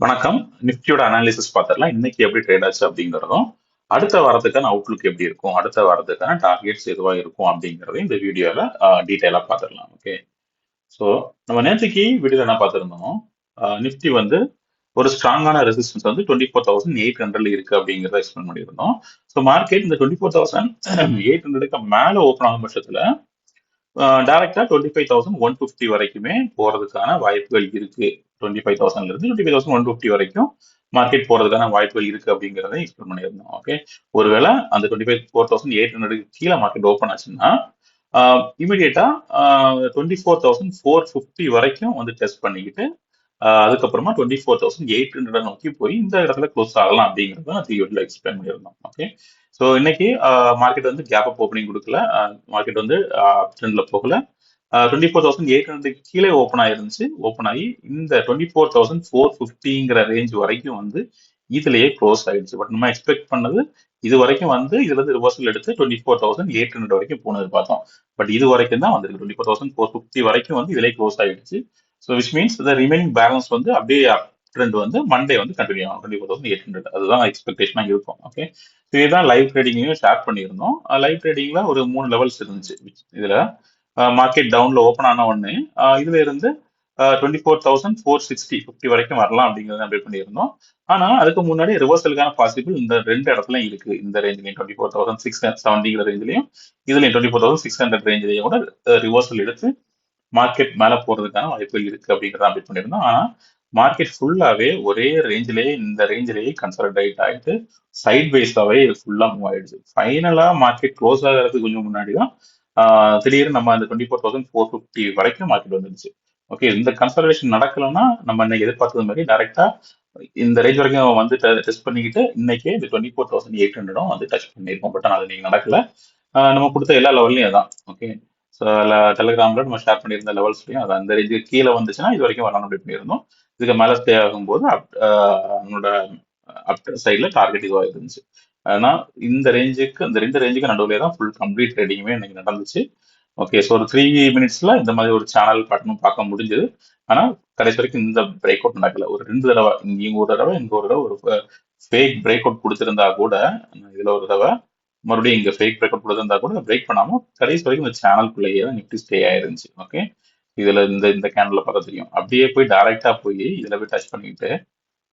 வணக்கம். நிஃப்டியோட அனாலிசிஸ் பார்த்துடலாம். இன்னைக்கு எப்படி ட்ரேட் ஆச்சு அப்படிங்கிறதும், அடுத்த வாரத்துக்கான அவுட்லுக் எப்படி இருக்கும், அடுத்த வாரத்துக்கான டார்கெட்ஸ் எதுவா இருக்கும் அப்படிங்கிறதையும் இந்த வீடியோல டீட்டெயிலா பார்த்துடலாம். ஓகே. ஸோ நம்ம நேற்றுக்கு வீடியோல என்ன பார்த்துருந்தோம், நிஃப்டி வந்து ஒரு ஸ்ட்ராங்கான ரெசிஸ்டன்ஸ் வந்து 24,800 இருக்கு அப்படிங்கிறத எக்ஸ்பிளைன் பண்ணியிருந்தோம். ஸோ மார்க்கெட் இந்த 24,800க்கு மேல ஓப்பன் ஆகும் பட்சத்துல டைரக்டா 25,150 வரைக்குமே போறதுக்கான வாய்ப்புகள் இருக்கு. 25,000ல இருந்து 25,150 வரைக்கும் மார்க்கெட் போறதுக்கான வாய்ப்புகள் இருக்கு அப்படிங்கறத எக்ஸ்பிளைன் பண்ணியிருந்தோம். ஓகே. ஒருவேளை அந்த 25,4,800 கீழே மார்க்கெட் ஓப்பன் ஆச்சுன்னா இமிடியேட்டா 24,450 வரைக்கும் வந்து டெஸ்ட் பண்ணிக்கிட்டு அதுக்கப்புறமா 24,800 நோக்கி போய் இந்த இடத்துல க்ளோஸ் ஆகலாம் அப்படிங்கறத நான் தியரியில எக்ஸ்பிளைன் பண்ணியிருந்தோம். ஓகே. ஸோ இன்னைக்கு மார்க்கெட் வந்து கேப் அப் ஓப்பனிங் கொடுக்கல, மார்க்கெட் வந்து ட்ரெண்ட்ல போகல. 24,800 கீழே ஓப்பன் ஆயிருந்துச்சு. ஓப்பன் ஆகி இந்த 24,450ங்கிற ரேஞ்ச் வரைக்கும் வந்து இதுலயே க்ளோஸ் ஆயிடுச்சு. பட் நம்ம எக்ஸ்பெக்ட் பண்ணது இது வரைக்கும் வந்து இதுல இருந்து ரிவர்சல் எடுத்து 24,800 வரைக்கும் போனது பார்த்தோம். பட் இது வரைக்கும் தான் வந்திருக்கு. 24,450 வரைக்கும் வந்து இதுலயே க்ளோஸ் ஆயிடுச்சு. So which means the remaining balance வந்து அப்படியே ட்ரெண்ட் வந்து மண்டே வந்து கண்டினியூ ஆகும் 24,800. அதுதான் எக்ஸ்பெக்டேஷனா இருக்கும். ஓகே. இதுதான் லைவ் ட்ரேடிங்லையும் ஷேர் பண்ணியிருந்தோம். லைவ் ட்ரேடிங்ல ஒரு 3 லெவல்ஸ் இருந்துச்சு. இதுல மார்க்கெட் டவுன்ல ஓப்பன் ஆன உடனே இதுல இருந்து 24,460 வரைக்கும் வரலாம் அப்படிங்கறத அப்டேட் பண்ணியிருந்தோம். ஆனா அதுக்கு முன்னாடி ரிவர்சலுக்கான பாசிபிள் இந்த ரெண்டு இடத்துலயும் இருக்கு. இந்த ரேஞ்சிலையும் 24,670 ரேஞ்சிலையும் இதுலயும் 24,600 ரேஞ்சிலையும் கூட ரிவர்சல் எடுத்து மார்க்கெட் மேல போறதுக்கான வாய்ப்புகள் இருக்கு அப்படிங்கறத அப்டேட் பண்ணியிருந்தோம். ஆனா மார்க்கெட் ஃபுல்லாவே ஒரே ரேஞ்சிலேயே இந்த ரேஞ்சிலேயே கன்சாலிடேட் ஆயிட்டு சைட் வைஸாவே ஃபுல்லா மூவ் ஆயிடுச்சு. ஃபைனலா மார்க்கெட் க்ளோஸ் ஆகிறதுக்கு கொஞ்சம் முன்னாடி தான் திடீர்னு நம்ம அந்த 24,450 வரைக்கும் மார்க்கெட் வந்துருச்சு. ஓகே. இந்த கன்சல்டேஷன் நடக்கலன்னா நம்ம இன்னைக்கு எதிர்பார்த்தது மாதிரி டைரக்டா இந்த ரேஞ்ச் வரைக்கும் வந்து டெஸ்ட் பண்ணிக்கிட்டு இன்னைக்கே இந்த 24,800 வந்து டச் பண்ணியிருக்கோம். பட் அது இன்னைக்கு நடக்கல. நம்ம கொடுத்த எல்லா லெவல்லையும் அதான். ஓகே. ஸோ டெலிகிராம்ல நம்ம ஷேர் பண்ணியிருந்த லெவல்ஸ்லையும் அது அந்த ரேஞ்சுக்கு கீழே வந்துச்சுன்னா இது வரைக்கும் வரணும் அப்படி பண்ணியிருந்தோம். இதுக்கு மேல ஸ்டே ஆகும்போது நம்மளோட அப் சைட்ல டார்கெட் இதுவாக இருந்துச்சு. ஆனா இந்த ரேஞ்சுக்கு இந்த ரெண்டு ரேஞ்சுக்கு நடுவுல தான் ஃபுல் கம்ப்ளீட் ட்ரேடிங்குமே இன்னைக்கு நடந்துச்சு. ஓகே. ஸோ ஒரு 3 மினிட்ஸ்ல இந்த மாதிரி ஒரு சேனல் பேட்டர்னும் பார்க்க முடிஞ்சது. ஆனா கடைசி வரைக்கும் இந்த பிரேக் அவுட் நடக்கல. ஒரு 2 தடவை இங்க ஒரு தடவை இங்க ஒரு தடவை ஒரு ஃபேக் பிரேக் அவுட் கொடுத்திருந்தா கூட இதுல ஒரு தடவை மறுபடியும் இங்க ஃபேக் பிரேக் அவுட் கொடுத்திருந்தா கூட பிரேக் பண்ணாம கடைசி வரைக்கும் இந்த சேனல்குள்ளேயே தான் நிஃப்டி ஸ்டே ஆயிருந்துச்சு. ஓகே. இதுல இந்த இந்த கேண்டில் பார்த்தா தெரியும். அப்படியே போய் டைரக்டா போய் இதுல போய் டச் பண்ணிட்டு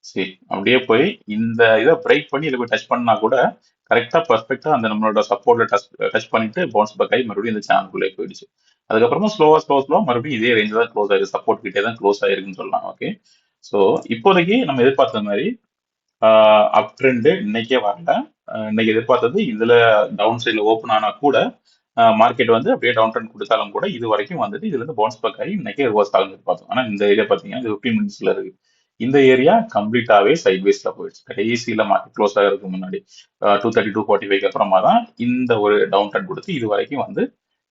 சரி அப்படியே போய் இந்த இதை பிரேக் பண்ணி இதை போய் டச் பண்ணா கூட கரெக்டா பர்ஃபெக்டா அந்த நம்மளோட சப்போர்ட்ல டச் பண்ணிட்டு பவுன்ஸ் பேக் ஆகி மறுபடியும் இந்த சேனலுக்குள்ளே போயிடுச்சு. அதுக்கப்புறமா ஸ்லோவா மறுபடியும் இதே ரேஞ்ச் தான் க்ளோஸ் ஆயிருக்கு, சப்போர்ட் கிட்டே தான் க்ளோஸ் ஆயிருக்குன்னு சொல்லலாம். ஓகே. ஸோ இப்போதைக்கு நம்ம எதிர்பார்த்த மாதிரி அப் ட்ரெண்ட் இன்னைக்கே வரல. இன்னைக்கு எதிர்பார்த்தது இதுல டவுன் சைட்ல ஓப்பன் ஆனா கூட மார்க்கெட் வந்து அப்படியே டவுன் ட்ரெண்ட் கொடுத்தாலும் கூட இது வரைக்கும் வந்துட்டு இதுல இருந்து பவுன்ஸ் பேக் ஆகி இன்னைக்கே ரிவர்ஸ் ஆகுது பார்த்தோம். ஆனா இந்த ஏரியா பாத்தீங்கன்னா இது 15 மினிட்ஸ்ல இருக்கு. இந்த ஏரியா கம்ப்ளீட்டாவே சைட்வேஸ்ல போயிடுச்சு. கடைசியில மார்க்கெட் க்ளோஸ் ஆகிறதுக்கு முன்னாடி 230 245 அப்புறமா தான் இந்த ஒரு டவுன் ட்ரெண்ட் கொடுத்து இது வரைக்கும் வந்து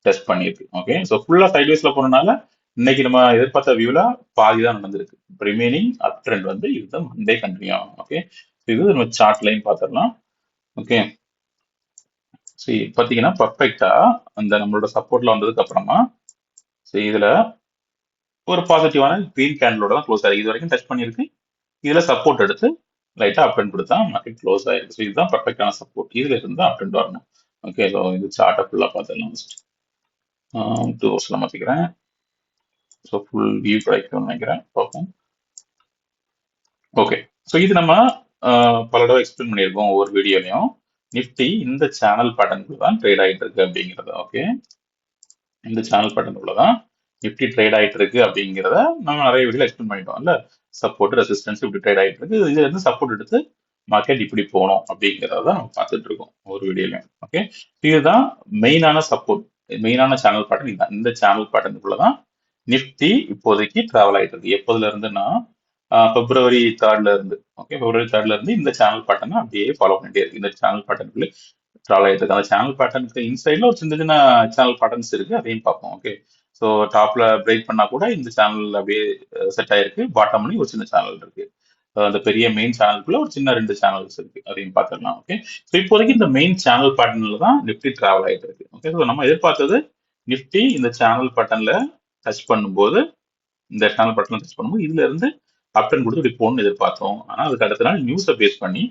டெஸ்ட் பண்ணியிருக்கு. ஓகே. ஸோ ஃபுல்லா சைட்வேஸ்ல போனனால இன்னைக்கு நம்ம எதிர்பார்த்த வியூல பாதி தான் நடந்திருக்கு. ரிமைனிங் அப் ட்ரெண்ட் வந்து இதுதான் மண்டே கண்டினியூ ஆகும். ஓகே. இது நம்ம சார்ட் லைன் பார்த்துடலாம். ஓகே. சரி பாத்தீங்கன்னா பர்ஃபெக்டா அந்த நம்மளோட சப்போர்ட்ல வந்ததுக்கு அப்புறமா சரி இதுல ஒரு பாசிட்டிவான கிரீன் கேண்டலோட தான் க்ளோஸ் ஆயிருக்கு. இது வரைக்கும் டச் பண்ணியிருக்கு. இதுல சப்போர்ட் எடுத்து லைட்டா அப் ட்ரெண்ட் கொடுத்தா மார்க்கெட் க்ளோஸ் ஆயிருக்கு. ஸோ இதுதான் பர்ஃபெக்டான சப்போர்ட். இதுல இருந்து அப் ட்ரெண்ட் வரணும். ஓகே. ஸோ இது சார்ட்டை ஃபுல்லா பார்த்துடலாம். ஃபர்ஸ்ட் 2 ஹவர்ஸ்ல மாத்திக்கிறேன். ஸோ ஃபுல் வியூ கிடைக்கும்னு நினைக்கிறேன். பார்ப்போம். ஓகே. ஸோ இது நம்ம பல தடவை எக்ஸ்பிளைன் பண்ணியிருக்கோம் ஒவ்வொரு வீடியோலையும். நிஃப்டி இந்த சேனல் பேட்டர்னுக்குள்ள தான் ட்ரேட் ஆகிட்டு இருக்கு அப்படிங்கிறது. ஓகே. இந்த சேனல் பேட்டர்னுக்குள்ள தான் நிஃப்டி ட்ரேட் ஆகிட்டு இருக்கு அப்படிங்கிறத நம்ம நிறைய வீடியோல எக்ஸ்பிளைன் பண்ணிட்டோம்ல. சப்போர்ட் ரெசிஸ்டன்ஸ் இப்படி ட்ரேட் ஆகிட்டு இருக்கு. இதுல இருந்து சப்போர்ட் எடுத்து மார்க்கெட் இப்படி போகணும் அப்படிங்கிறத நம்ம பார்த்துட்டு இருக்கோம் ஒரு வீடியோலையும். ஓகே. இதுதான் மெயினான சப்போர்ட், மெயினான சேனல் பேட்டர்ன். இதுதான் இந்த சேனல் பேட்டர்னுக்குள்ள தான் நிஃப்டி இப்போதைக்கு டிராவல் ஆகிட்டு இருக்கு. எப்போதுல இருந்துன்னா பிப்ரவரி 3ல இருந்து. ஓகே. பிப்ரவரி 3ல இருந்து இந்த சேனல் பேட்டர்னை அப்படியே ஃபாலோ பண்ணிட்டே இருக்கு. இந்த சேனல் பேட்டர்னுக்குள்ள ட்ராவல் ஆகிட்டு இருக்கு. அந்த சேனல் பேட்டர்னுக்கு இன்சைட்ல ஒரு சின்ன சின்ன சேனல் பேட்டர்ன்ஸ் இருக்கு, அதையும் பார்ப்போம். ஓகே. ஸோ டாப்ல பிரேக் பண்ணா கூட இந்த சேனல் அப்படியே செட் ஆயிருக்கு. பாட்டம்லயும் ஒரு சின்ன சேனல் இருக்கு. அந்த பெரிய மெயின் சேனலுக்குள்ள ஒரு சின்ன 2 சேனல்ஸ் இருக்கு, அதையும் பார்த்துடலாம். ஓகே. ஸோ இப்போதைக்கு இந்த மெயின் சேனல் பேட்டர்ன்ல தான் நிஃப்டி டிராவல் ஆகிட்டு இருக்கு. ஓகே. ஸோ நம்ம எதிர்பார்த்தது நிஃப்டி இந்த சேனல் பேட்டர்ன்ல டச் பண்ணும்போது, இந்த சேனல் பேட்டர்ன்ல டச் பண்ணும்போது இதுல இருந்து அப்டன் கொடுத்து இப்படி போகணும்னு எதிர்பார்த்தோம். ஆனா அதுக்கு அடுத்த நாள் நியூஸை பேஸ் பண்ணி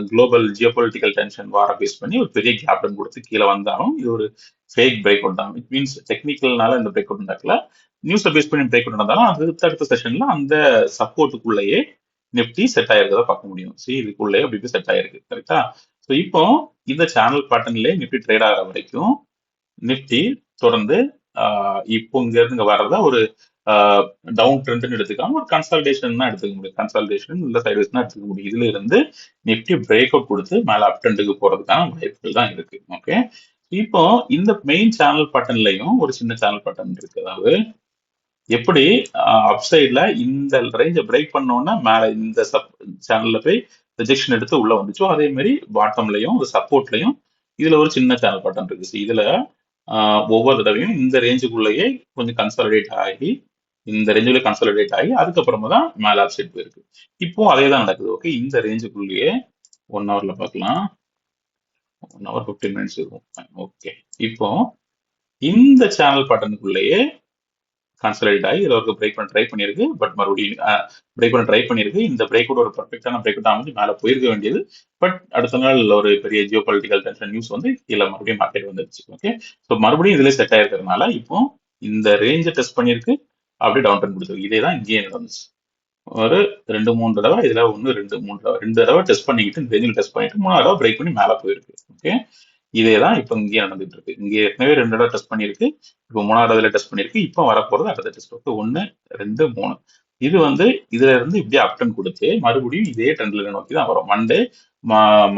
குளோபல் ஜியோபொலிட்டிக்கல் டென்ஷன் வார பேஸ் பண்ணி ஒரு பெரிய கேப் டவுன் கொடுத்து கீழே வந்தாலும் இது ஒரு ஃபேக் பிரேக் அவுட் தான். இட் மீன்ஸ் டெக்னிக்கல்னால இந்த பிரேக் அவுட் நடக்கல, நியூஸை பேஸ் பண்ணி பிரேக் அவுட் நடந்தாலும் அடுத்த செஷன்ல அந்த சப்போர்ட்டுக்குள்ளேயே நிப்டி செட் ஆயிருக்கிறத பார்க்க முடியும். சரி, இதுக்குள்ளேயே அப்படி செட் ஆயிருக்கு. கரெக்டா? ஸோ இப்போ இந்த சேனல் பேட்டர்ன்லேயே நிப்டி ட்ரேட் ஆகிற வரைக்கும் நிப்டி தொடர்ந்து இப்போ இங்க இருந்து வர்றதா ஒரு டவுன் ட்ரெண்ட்னு எடுத்துக்காம ஒரு கன்சால்டேஷன் தான் எடுத்துக்க முடியும். கன்சால்டேஷன் இல்ல சைட்வேஸ் தான் எடுத்துக்க முடியும். இதுல இருந்து நிப்டி பிரேக் அவுட் கொடுத்து மேல அப் ட்ரெண்டுக்கு போறதுக்கான வாய்ப்புகள் தான் இருக்கு. ஓகே, இப்போ இந்த மெயின் சேனல் பட்டன்லயும் ஒரு சின்ன சேனல் பட்டன் இருக்கு. அதாவது எப்படி அப் சைட்ல இந்த ரேஞ்சை பிரேக் பண்ணோம்னா மேல இந்த சேனல்ல போய் ரிஜெக்ஷன் எடுத்து உள்ள வந்துச்சோ, அதே மாதிரி பாட்டம்லயும் ஒரு சப்போர்ட்லயும் இதுல ஒரு சின்ன சேனல் பட்டன் இருக்கு. இதுல ஒவ்வொரு தடவையும் இந்த ரேஞ்சுக்குள்ளேயே கொஞ்சம் கன்சாலிடேட் ஆகி இந்த ரேஞ்சுல கன்சாலிடேட் ஆகி அதுக்கப்புறமா தான் மேல அப் சைட் போயிருக்கு. இப்போ அதே தான் நடக்குது. ஓகே, இந்த ரேஞ்சுக்குள்ளேயே 1 ஹவர்ல பார்க்கலாம். 1 ஹவர் 15 மினிட்ஸ் இருக்கும். ஓகே, இப்போ இந்த சேனல் பட்டனுக்குள்ளேயே கன்சாலிடேட் ஆகி இதுல ஒரு பிரேக் பண்ண ட்ரை பண்ணிருக்கு. பட் மறுபடியும் பிரேக் பண்ண ட்ரை பண்ணிருக்கு. இந்த பிரேக் அவுட் ஒரு பர்ஃபெக்டான பிரேக் அவுட் அமைஞ்சு மேல போயிருக்க வேண்டியது. பட் அடுத்த நாள் ஒரு பெரிய ஜியோ பொலிட்டிக்கல் டென்ஷன் நியூஸ் வந்து கீழே மறுபடியும் மார்க்கெட் வந்துருச்சு. ஓகே, ஸோ மறுபடியும் இதுல செட் ஆயிருக்கிறதுனால இப்போ இந்த ரேஞ்சை டெஸ்ட் பண்ணிருக்கு, அப்படியே டவுன் ட்ரெண்ட் கொடுத்துருக்கு. இதே தான் இங்கேயே நடந்துச்சு. ஒரு 2-3 தடவை இதுல 1 2 3 தடவை 2 தடவை டெஸ்ட் பண்ணிக்கிட்டு இந்த ரேஞ்சில் டெஸ்ட் பண்ணிட்டு 3வது தடவை பிரேக் பண்ணி மேல போயிருக்கு. ஓகே, இதே தான் இப்போ இங்கேயே நடந்துட்டு இருக்கு. இங்கே ஏற்கனவே 2 தடவை டெஸ்ட் பண்ணிருக்கு, இப்போ 3வது தடவை டெஸ்ட் பண்ணிருக்கு, இப்போ வரப்போறது அடுத்த டெஸ்ட். ஓகே, 1 2 3 இது வந்து இதுல இருந்து இப்படியே அப்டன் கொடுத்து மறுபடியும் இதே ட்ரெண்ட்ல நோக்கி தான் வரும். மண்டே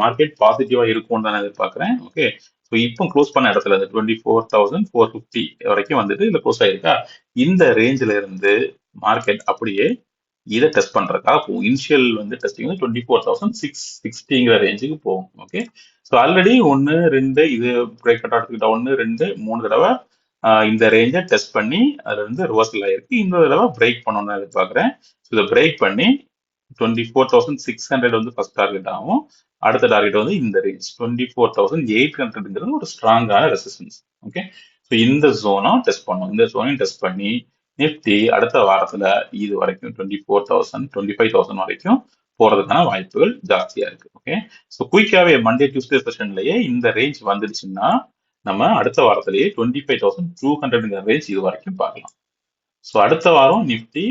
மார்க்கெட் பாசிட்டிவா இருக்கும்னு தான் நான் எதிர்பார்க்கிறேன். ஓகே, ஸோ இப்போ க்ளோஸ் பண்ண இடத்துல இருந்து 24,450 வரைக்கும் வந்துட்டு இதுல க்ளோஸ் ஆயிருக்கா. இந்த ரேஞ்சில இருந்து மார்க்கெட் அப்படியே இதை டெஸ்ட் பண்றதுக்காக போகும். இனிஷியல் வந்து டெஸ்டிங் வந்து 24,660 ரேஞ்சுக்கு போகும். ஓகே, ஸோ ஆல்ரெடி 1 2 இது பிரேக் அவுட் எடுத்துக்கிட்டா 1 2 3 தடவை இந்த ரேஞ்சை டெஸ்ட் பண்ணி அதுல இருந்து ரிவர்சல் ஆயிருக்கு. இந்த தடவை பிரேக் பண்ணணும்னு எதிர்பார்க்கிறேன். ஸோ இதை பிரேக் பண்ணி 24,600 வந்து ஃபர்ஸ்ட் டார்கெட் ஆகும். அடுத்த டார்கெட் வந்து இந்த ரேஞ்ச் 24,800ங்கிறது ஒரு ஸ்ட்ராங்கான ரெசிஸ்டன்ஸ். ஓகே, ஸோ இந்த ஜோனும் டெஸ்ட் பண்ணும். இந்த ஜோனையும் டெஸ்ட் பண்ணி நிப்டி அடுத்த வாரத்துல இது வரைக்கும் 24,000 25,000 வரைக்கும் போறதுக்கான வாய்ப்புகள் ஜாஸ்தியா இருக்கு. ஓகே, ஸோ குயிக்காவே மண்டே டியூஸ்டே செஷன்லயே இந்த ரேஞ்ச் வந்துடுச்சுன்னா நம்ம அடுத்த வாரத்திலேயே 25,200 ரேஞ்ச் இது வரைக்கும் பார்க்கலாம். ஸோ அடுத்த வாரம் நிப்டி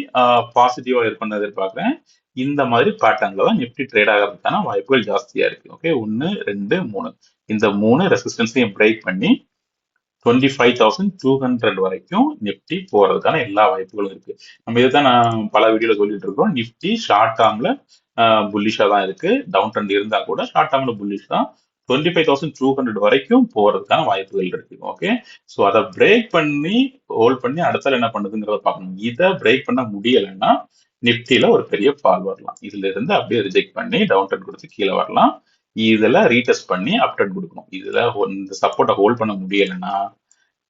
பாசிட்டிவா இருக்கும்னு எதிர்பார்க்கிறேன். இந்த மாதிரி பேட்டர்ன்ல தான் நிப்டி ட்ரேட் ஆகிறதுக்கான வாய்ப்புகள் ஜாஸ்தியா இருக்கு. ஓகே, 1 2 3 இந்த 3 ரெசிஸ்டன்ஸையும் பிரேக் பண்ணி 25,200 வரைக்கும் நிப்டி போறதுக்கான எல்லா வாய்ப்புகளும் இருக்கு. நம்ம இதுதான் நான் பல வீடியோல சொல்லிட்டு இருக்கோம். நிப்டி ஷார்ட் டேர்ம்ல புல்லிஷா தான் இருக்கு. டவுன் ட்ரெண்ட் இருந்தா கூட ஷார்ட் டேர்ம்ல புல்லிஷ் தான். 25,200 வரைக்கும் போறதுக்கான வாய்ப்புகள் இருக்கு. ஓகே, ஸோ அதை பிரேக் பண்ணி ஹோல்ட் பண்ணி அடுத்த என்ன பண்ணுதுங்கிறத பார்க்கணும். இதை பிரேக் பண்ண முடியலைன்னா நிப்டில ஒரு பெரிய ஃபால் வரலாம். இதுல இருந்து அப்படியே ரிஜெக்ட் பண்ணி டவுன் ட்ரெண்ட் கொடுத்து கீழே வரலாம். இதுல ரீடெஸ்ட் பண்ணி அப் ட்ரெண்ட் கொடுக்கணும். இதுல இந்த சப்போர்ட்டை ஹோல்ட் பண்ண முடியலைன்னா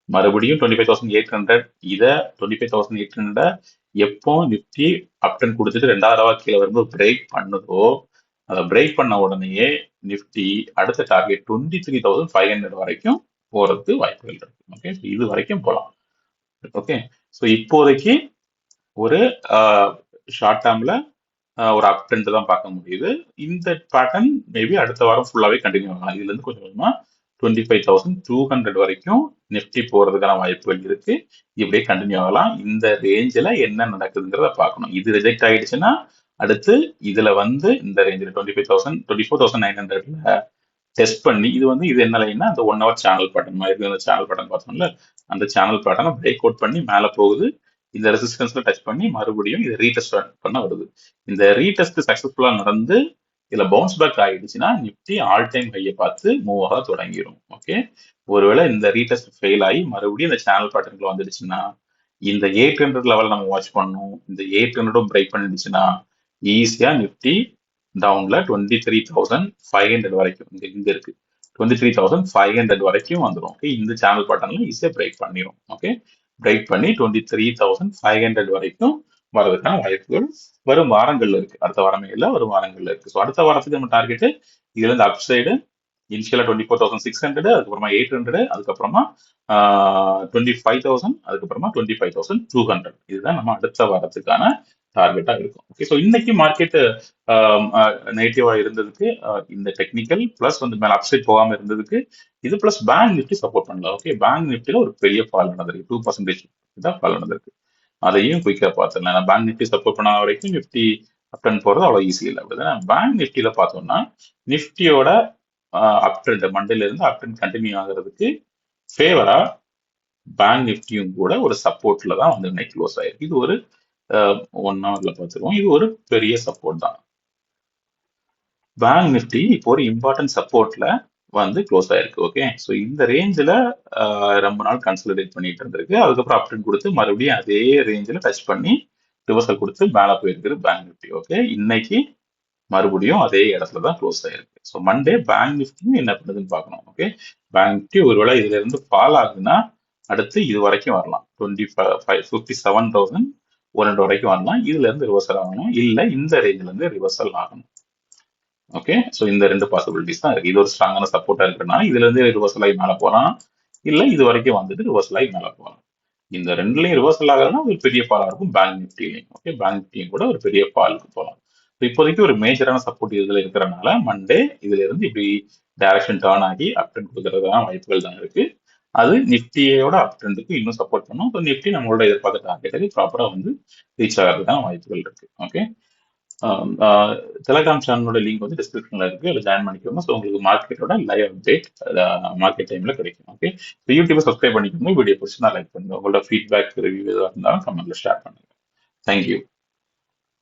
மறுபடியும் 25,800 இதை 25,800 எப்போ நிப்டி அப் ட்ரெண்ட் கொடுத்துட்டு 2வது தடவை கீழே வரும்போது பிரேக் பண்ணுதோ அதை பிரேக் பண்ண உடனேயே நிப்டி அடுத்த டார்கெட் 23,500 வரைக்கும் போறதுக்கு வாய்ப்புகள் இருக்கு. ஓகே, இது வரைக்கும் போகலாம். ஓகே, ஸோ இப்போதைக்கு ஒரு ஷார்ட் டேர்ம்ல ஒரு அப் ட்ரெண்ட் தான் பார்க்க முடியுது. இந்த பேட்டர்ன் மேபி அடுத்த வாரம் ஃபுல்லாவே கண்டினியூ ஆகலாம். இதுல இருந்து கொஞ்சம் கொஞ்சமா 25,200 வரைக்கும் நிப்டி போறதுக்கான வாய்ப்புகள் இருக்கு. இப்படியே கண்டினியூ ஆகலாம். இந்த ரேஞ்சில் என்ன நடக்குதுங்கிறத பார்க்கணும். இது ரிஜெக்ட் ஆயிடுச்சுன்னா அடுத்து இதுல வந்து இந்த ரேஞ்சில் 24,900ல டெஸ்ட் பண்ணி இது என்ன லைன்னா அந்த 1 ஹவர் சேனல் பேட்டர்ன் மாதிரி அந்த சேனல் பேட்டர்ன் பார்த்தோம்ல, அந்த சேனல் பேட்டர்னை பிரேக் அவுட் பண்ணி மேல போகுது. இந்த ரெசிஸ்டன்ஸ்ல டச் பண்ணி மறுபடியும் இதை ரீடெஸ்ட் பண்ண வருது. இந்த ரீடெஸ்ட் சக்சஸ்ஃபுல்லா நடந்து இதுல பவுன்ஸ் பேக் ஆயிடுச்சுன்னா நிப்டி ஆல் டைம் ஹையை பார்த்து மூவ் ஆக தொடங்கிடும். ஓகே, ஒருவேளை இந்த ரீடெஸ்ட் ஃபெயில் ஆகி மறுபடியும் இந்த சேனல் பேட்டர்ன்ல வந்துடுச்சுன்னா இந்த 800 லெவல் நம்ம வாட்ச் பண்ணணும். இந்த 800 பிரேக் பண்ணிடுச்சுன்னா ஈஸியா நிப்டி டவுன்ல 23,500 வரைக்கும் இங்க இருக்கு 23,500 வரைக்கும் வந்துடும். ஓகே, இந்த சேனல் பேட்டர்ன்ல ஈஸியா பிரேக் பண்ணிடும். ஓகே, பிரேக் பண்ணி 23,500 வரைக்கும் வர்றதுக்கான வாய்ப்புகள் வரும் வாரங்கள்ல இருக்கு. அடுத்த வாரமே இல்லை, வரும் வாரங்கள்ல இருக்கு. ஸோ அடுத்த வாரத்துக்கு நம்ம டார்கெட் இதுல இருந்து அப் சைடு இனிஷியலா 24,600, அதுக்கப்புறமா 800, அதுக்கப்புறமா 25,000, அதுக்கப்புறமா 25,200. இதுதான் நம்ம அடுத்த வாரத்துக்கான டார்கெட்டா இருக்கும். ஓகே, ஸோ இன்னைக்கு மார்க்கெட் நெகட்டிவா இருந்ததுக்கு இந்த டெக்னிக்கல் பிளஸ் வந்து மேல அப்சைட் போகாம இருந்ததுக்கு இது பிளஸ் பேங்க் நிஃப்டி சப்போர்ட் பண்ணலாம். ஓகே, பேங்க் நிஃப்டில ஒரு பெரிய ஃபால் நடந்திருக்கு, 2% தான் ஃபால் நடந்திருக்கு. அதையும் குயிக்கா பார்த்துடலாம். ஏன்னா பேங்க் நிஃப்டி சப்போர்ட் பண்ணாத வரைக்கும் நிஃப்டி அப் ட்ரெண்ட் போறது அவ்வளவு ஈஸி இல்லை. அப்படிதானே? பேங்க் நிஃப்டியில பார்த்தோம்னா நிஃப்டியோட அப் ட்ரெண்ட் மண்டேல இருந்து அப் ட்ரெண்ட் கண்டினியூ ஆகுறதுக்கு ஃபேவரா பேங்க் நிஃப்டியும் கூட ஒரு சப்போர்ட்ல தான் வந்து இன்னைக்கு க்ளோஸ் ஆயிருக்கு. இது ஒரு 1 ஹவர்ல பார்த்துருவோம். இது ஒரு பெரிய சப்போர்ட் தான். பேங்க் நிஃப்டி இப்போ ஒரு இம்பார்ட்டன்ட் சப்போர்ட்ல வந்து க்ளோஸ் ஆயிருக்கு. ஓகே, ஸோ இந்த ரேஞ்சில் ரொம்ப நாள் கன்சல்டேட் பண்ணிட்டு இருந்திருக்கு. அதுக்கப்புறம் அப் ட்ரெண்ட் கொடுத்து மறுபடியும் அதே ரேஞ்சில் டச் பண்ணி ரிவர்சல் கொடுத்து மேலே போயிருக்கு பேங்க் நிஃப்டி. ஓகே, இன்னைக்கு மறுபடியும் அதே இடத்துல தான் க்ளோஸ் ஆயிருக்கு. ஸோ மண்டே பேங்க் நிஃப்டியும் என்ன பண்ணுதுன்னு பார்க்கணும். ஓகே, பேங்க் நிஃப்டி ஒருவேளை இதுல இருந்து ஃபால் ஆகுதுன்னா அடுத்து இது வரைக்கும் வரலாம், 57,100 வரைக்கும் வரலாம். இதுல இருந்து ரிவர்சல் ஆகணும், இல்ல இந்த ரேஞ்சில இருந்து ரிவர்சல் ஆகணும். ஓகே, ஸோ இந்த ரெண்டு பாசிபிலிட்டிஸ் தான் இருக்கு. இது ஒரு ஸ்ட்ராங்கான சப்போர்ட்டா இருக்கிறனால இதுல இருந்து ரிவர்சல் ஆகி மேலே போகலாம், இல்ல இது வரைக்கும் வந்துட்டு ரிவர்சல் ஆகி மேலே போகலாம். இந்த ரெண்டுலயும் ரிவர்சல் ஆகுதுன்னா ஒரு பெரிய ஃபாலா இருக்கும் பேங்க் நிஃப்டிலையும். ஓகே, பேங்க் நிஃப்டியும் கூட ஒரு பெரிய ஃபாலுக்கு போகலாம். இப்போதைக்கு ஒரு மேஜரான சப்போர்ட் இதுல இருக்கிறனால மண்டே இதுல இருந்து இப்படி டைரக்ஷன் டர்ன் ஆகி அப் ட்ரெண்ட் கொடுக்கறதுக்கான வாய்ப்புகள் தான் இருக்கு. அது நிஃப்டியோட அப் ட்ரெண்டுக்கு இன்னும் சப்போர்ட் பண்ணும். ஸோ நிஃப்டி நம்மளோட எதிர்பார்த்த டார்கெட்டுக்கு ப்ராப்பரா வந்து ரீச் ஆகிறதுக்கான வாய்ப்புகள் இருக்கு. ஓகே, டெலிகிராம் சேனலோட லிங்க் வந்து டிஸ்கிரிப்ஷன்ல இருக்கு, அதில் ஜாயின் பண்ணிக்கோங்க. ஸோ உங்களுக்கு மார்க்கெட்டோட லைவ் அப்டேட் மார்க்கெட் டைம்ல கிடைக்கும். ஓகே, ஸோ யூடியூப் சப்ஸ்கிரைப் பண்ணிக்கோங்க. வீடியோ பிடிச்சிருந்தா லைக் பண்ணுங்க. உங்களோட ஃபீட்பேக் ரிவ்யூ எதுவாக இருந்தாலும் கமெண்ட்ல ஷேர் பண்ணுங்க. தேங்க்யூ.